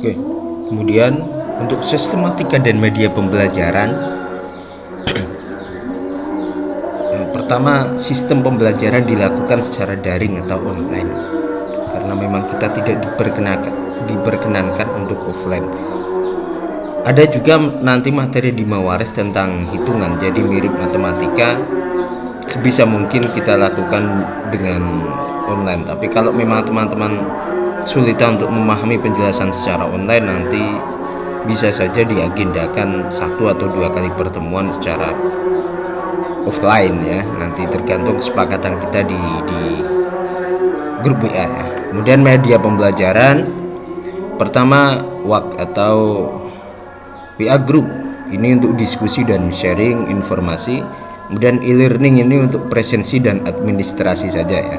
Oke, kemudian untuk sistematika dan media pembelajaran, pertama, sistem pembelajaran dilakukan secara daring atau online karena memang kita tidak diperkenankan untuk offline. Ada juga nanti materi di Mawaris tentang hitungan, jadi mirip matematika, sebisa mungkin kita lakukan dengan online. Tapi kalau memang teman-teman sulitan untuk memahami penjelasan secara online, nanti bisa saja diagendakan 1 atau 2 kali pertemuan secara offline ya, nanti tergantung kesepakatan kita di grup WA ya. Kemudian media pembelajaran, pertama WAG atau WA group, ini untuk diskusi dan sharing informasi. Kemudian e-learning ini untuk presensi dan administrasi saja ya.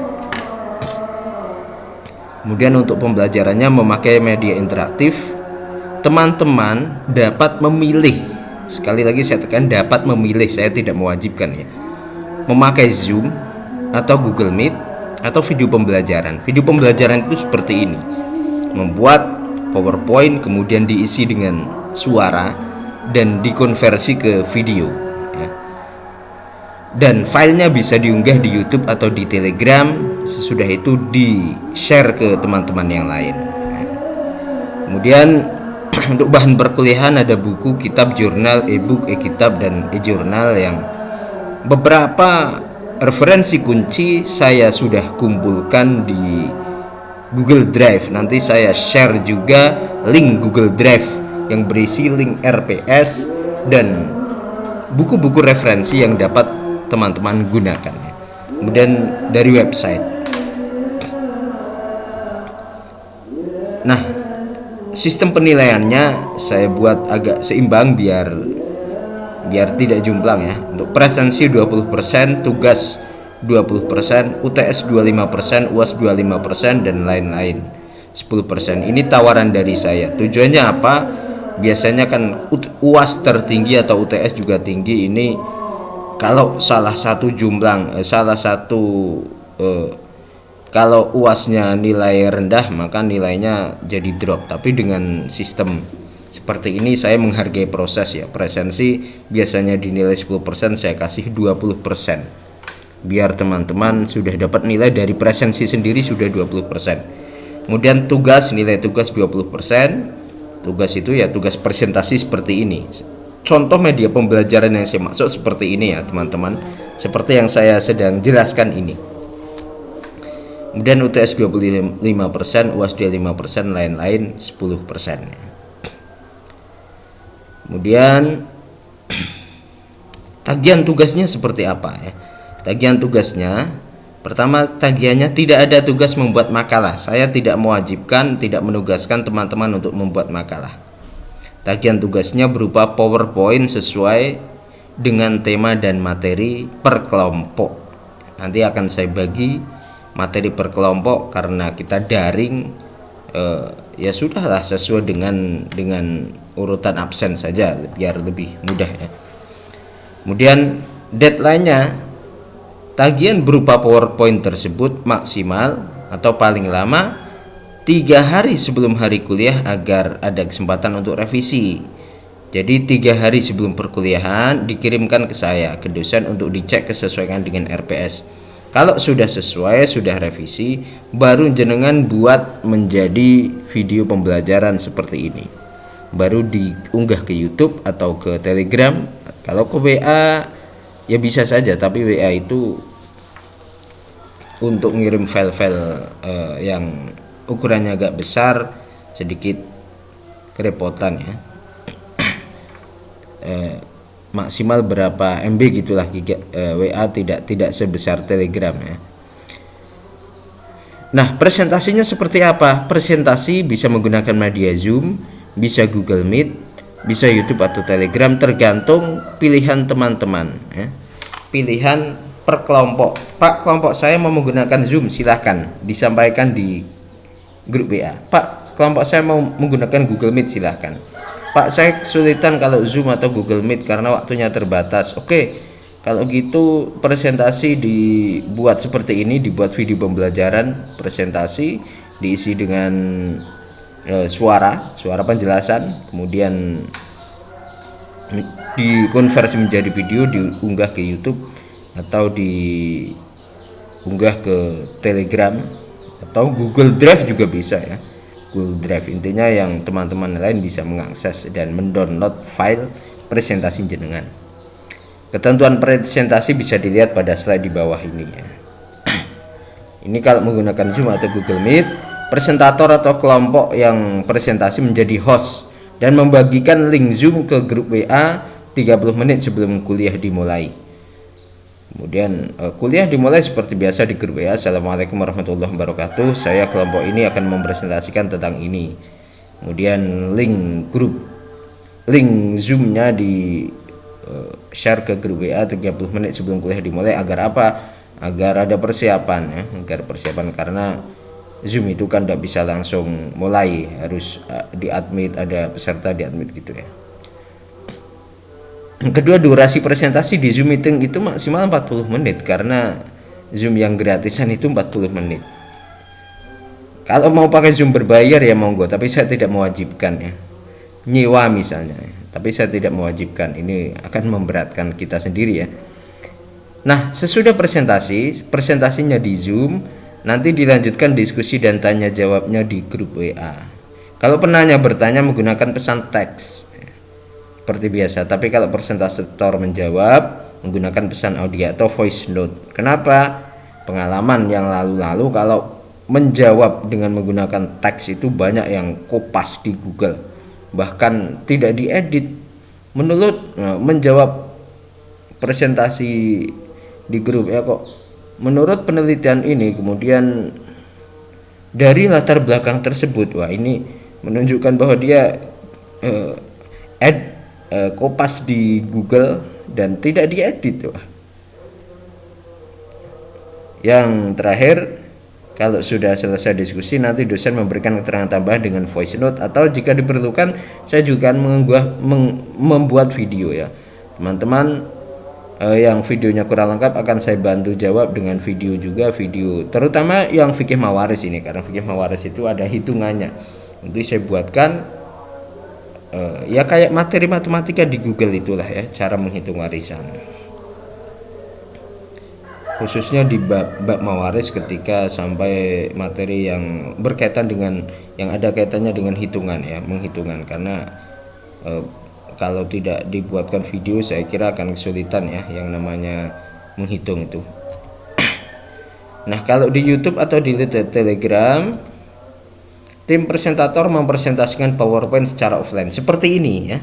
Kemudian untuk pembelajarannya memakai media interaktif, teman-teman dapat memilih, sekali lagi saya tekan dapat memilih, saya tidak mewajibkan ya, memakai Zoom atau Google Meet atau video pembelajaran. Video pembelajaran itu seperti ini, membuat PowerPoint kemudian diisi dengan suara dan dikonversi ke video ya. Dan filenya bisa diunggah di YouTube atau di Telegram, sesudah itu di share ke teman-teman yang lain ya. Kemudian untuk bahan perkuliahan ada buku, kitab, jurnal, e-book, e-kitab, dan e-jurnal yang beberapa referensi kunci saya sudah kumpulkan di Google Drive. Nanti saya share juga link Google Drive yang berisi link RPS dan buku-buku referensi yang dapat teman-teman gunakan ya. Kemudian dari website. Nah, sistem penilaiannya saya buat agak seimbang biar tidak jomplang ya. Untuk presensi 20%, tugas 20%, UTS 25%, UAS 25%, dan lain-lain 10%. Ini tawaran dari saya. Tujuannya apa? Biasanya kan UAS tertinggi atau UTS juga tinggi. Ini kalau salah satu jomplang, kalau UASnya nilai rendah maka nilainya jadi drop. Tapi dengan sistem seperti ini saya menghargai proses ya. Presensi biasanya dinilai 10%, saya kasih 20%. Biar teman-teman sudah dapat nilai dari presensi sendiri sudah 20%. Kemudian tugas, nilai tugas 20%. Tugas itu ya tugas presentasi seperti ini. Contoh media pembelajaran yang saya maksud seperti ini ya teman-teman, seperti yang saya sedang jelaskan ini. Kemudian UTS 25%, UAS 25%, lain-lain 10%. Kemudian tagihan tugasnya seperti apa ya? Tagihan tugasnya, pertama, tagihannya tidak ada tugas membuat makalah. Saya tidak mewajibkan, tidak menugaskan teman-teman untuk membuat makalah. Tagihan tugasnya berupa PowerPoint sesuai dengan tema dan materi per kelompok. Nanti akan saya bagi materi per kelompok karena kita daring, ya sudahlah sesuai dengan urutan absen saja biar lebih mudah ya. Kemudian deadline-nya, tagihan berupa PowerPoint tersebut maksimal atau paling lama 3 hari sebelum hari kuliah agar ada kesempatan untuk revisi. Jadi 3 hari sebelum perkuliahan dikirimkan ke saya, ke dosen untuk dicek kesesuaian dengan RPS. Kalau sudah sesuai, sudah revisi, baru jenengan buat menjadi video pembelajaran seperti ini. Baru diunggah ke YouTube atau ke Telegram. Kalau ke WA ya bisa saja, tapi WA itu untuk ngirim file-file yang ukurannya agak besar sedikit kerepotan ya. Maksimal berapa MB gitulah WA, tidak sebesar Telegram ya. Nah, presentasinya seperti apa? Presentasi bisa menggunakan media Zoom, bisa Google Meet, bisa YouTube atau Telegram, tergantung pilihan teman-teman ya. Pilihan per kelompok. Pak, kelompok saya mau menggunakan Zoom, silahkan disampaikan di grup WA. Pak, kelompok saya mau menggunakan Google Meet, silahkan. Pak, saya kesulitan kalau Zoom atau Google Meet karena waktunya terbatas. Oke, Kalau gitu presentasi dibuat seperti ini, dibuat video pembelajaran presentasi, diisi dengan suara penjelasan, kemudian dikonversi menjadi video, diunggah ke YouTube atau diunggah ke Telegram atau Google Drive juga bisa ya. Google Drive intinya yang teman-teman lain bisa mengakses dan mendownload file presentasi jenengan. Ketentuan presentasi bisa dilihat pada slide di bawah ini ya. Ini kalau menggunakan Zoom atau Google Meet, presentator atau kelompok yang presentasi menjadi host dan membagikan link Zoom ke grup WA 30 menit sebelum kuliah dimulai. Kemudian kuliah dimulai seperti biasa di grup WA. Assalamualaikum warahmatullahi wabarakatuh. Saya kelompok ini akan mempresentasikan tentang ini. Kemudian link Zoom-nya di share ke grup WA 30 menit sebelum kuliah dimulai. Agar apa? Agar ada persiapan ya, agar persiapan, karena Zoom itu kan tidak bisa langsung mulai, harus di-admit, ada peserta di-admit gitu ya. Yang kedua, durasi presentasi di Zoom meeting itu maksimal 40 menit karena Zoom yang gratisan itu 40 menit. Kalau mau pakai Zoom berbayar ya monggo, tapi saya tidak mewajibkan ya. Nyewa misalnya, tapi saya tidak mewajibkan. Ini akan memberatkan kita sendiri ya. Nah, sesudah presentasinya di Zoom, nanti dilanjutkan diskusi dan tanya jawabnya di grup WA. Kalau penanya bertanya menggunakan pesan teks seperti biasa, tapi kalau presentator menjawab menggunakan pesan audio atau voice note. Kenapa? Pengalaman yang lalu-lalu kalau menjawab dengan menggunakan teks itu banyak yang kopas di Google, bahkan tidak diedit. Menjawab presentasi di grup ya kok, menurut penelitian ini, kemudian dari latar belakang tersebut, wah ini menunjukkan bahwa dia kopas di Google dan tidak diedit. Wah. Yang terakhir, kalau sudah selesai diskusi nanti dosen memberikan keterangan tambahan dengan voice note, atau jika diperlukan saya juga membuat video ya teman-teman. Yang videonya kurang lengkap akan saya bantu jawab dengan video juga, video terutama yang fikih mawaris ini, karena fikih mawaris itu ada hitungannya. Nanti saya buatkan ya kayak materi matematika di Google itulah ya, cara menghitung warisan, khususnya di bab mawaris ketika sampai materi yang berkaitan dengan yang ada kaitannya dengan hitungan ya, menghitungkan, karena kalau tidak dibuatkan video saya kira akan kesulitan ya yang namanya menghitung itu. Nah, kalau di YouTube atau di Telegram, tim presentator mempresentasikan PowerPoint secara offline seperti ini ya,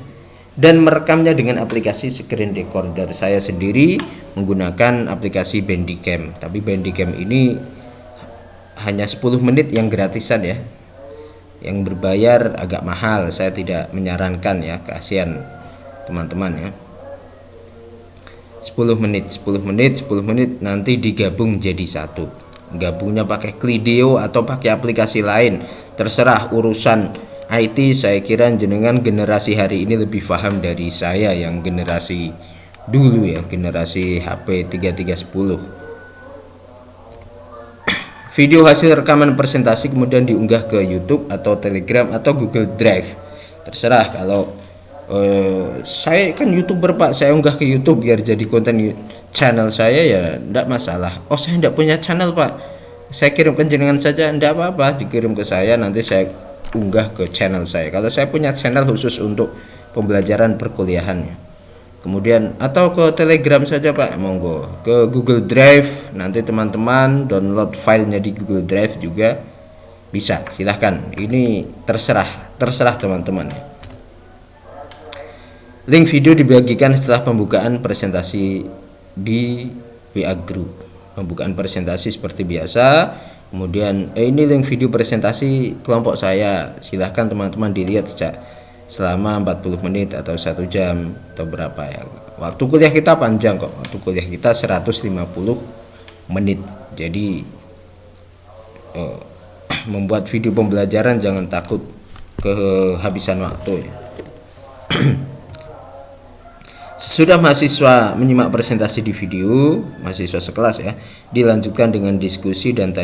dan merekamnya dengan aplikasi screen recorder. Saya sendiri menggunakan aplikasi Bandicam, tapi Bandicam ini hanya 10 menit yang gratisan ya. Yang berbayar agak mahal, saya tidak menyarankan ya, kasihan teman-teman ya. 10 menit nanti digabung jadi satu. Gabungnya pakai Klideo atau pakai aplikasi lain, terserah. Urusan IT saya kira jenengan generasi hari ini lebih paham dari saya yang generasi dulu ya, generasi HP 3310. Video hasil rekaman presentasi kemudian diunggah ke YouTube atau Telegram atau Google Drive. Terserah. Kalau saya kan YouTuber Pak, saya unggah ke YouTube biar jadi konten channel saya ya enggak masalah. Oh, saya enggak punya channel Pak, saya kirimkan jenengan saja, enggak apa-apa, dikirim ke saya, nanti saya unggah ke channel saya. Kalau saya punya channel khusus untuk pembelajaran perkuliahannya. Kemudian atau ke Telegram saja Pak, monggo. Ke Google Drive, nanti teman-teman download filenya di Google Drive juga bisa, silahkan. Ini terserah teman-teman ya. Link video dibagikan setelah pembukaan presentasi di WA Group. Pembukaan presentasi seperti biasa. Kemudian ini link video presentasi kelompok saya, silahkan teman-teman dilihat selama 40 menit atau 1 jam atau berapa ya. Waktu kuliah kita panjang kok. Waktu kuliah kita 150 menit. Jadi membuat video pembelajaran jangan takut kehabisan waktu ya. Sudah mahasiswa menyimak presentasi di video, mahasiswa sekelas ya, dilanjutkan dengan diskusi dan tanya